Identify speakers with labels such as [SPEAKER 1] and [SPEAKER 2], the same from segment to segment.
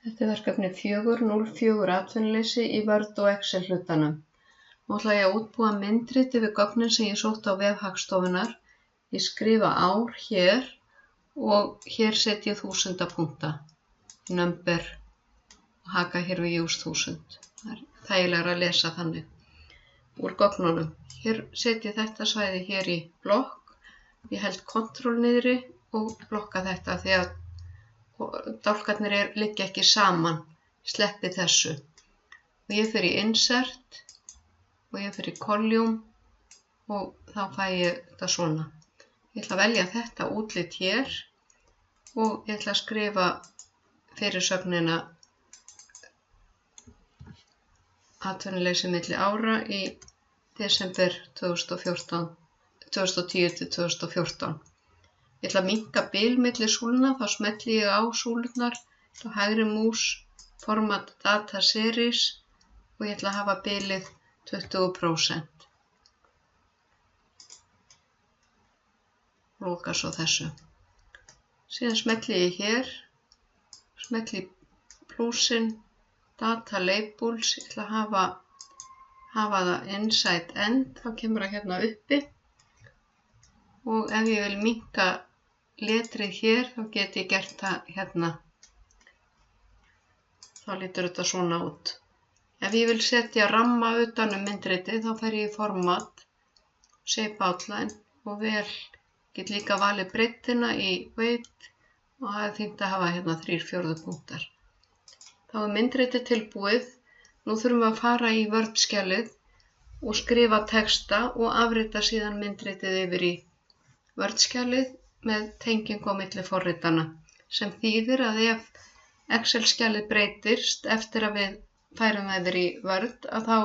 [SPEAKER 1] Þetta er verkefni 4.0.4 atvinnuleysi í Word og Excel hlutanum. Nú ætla ég að útbúa myndrit yfir gögnin sem ég sótti á vef Hagstofunnar. Ég skrifa ár hér og hér set ég þúsundapunkta. Number og haka hér við use 1000. Það er þægilegra að lesa þannig úr gögnunum. Hér set ég þetta svæði hér í blokk. Ég held Ctrl niðri og blokka þetta því að dálkarnir liggja ekki saman, sleppi þessu. Og ég fer í Insert og ég fer í Column og þá fæ ég þetta svona. Ég ætla að velja þetta útlit hér og ég ætla að skrifa fyrirsögnina atvinnuleysi milli ára í desember 2010 til 2014. Ég ætla að minnka bil milli súlna, þá smelli ég á súlurnar, þá hægri mús, format data series og ég ætla að hafa bilið 20%. Loka svo þessu. Síðan smelli ég hér, smelli plusinn, data labels, ég ætla að hafa það inside end, þá kemur það hérna uppi. Og ef ég vil minnka letrið hér, þá get ég gert það hérna. Þá lítur þetta svona út. Ef ég vil setja ramma utan myndritið, þá fer ég í format, shape outline og get líka valið breiddina í weight og það er fínt að hafa hérna 3/4 punktar. Þá er myndritið tilbúið. Nú þurfum við að fara í Word-skjalið og skrifa texta og afrita síðan myndritið yfir í Word-skjalið með tengingu á milli forritana, sem þýðir að ef Excel-skjalið breytist eftir að við færum það yfir í Word, að þá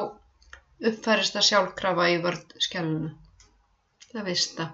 [SPEAKER 1] uppfærist það sjálfkrafa í Word-skjalinu. Það vista.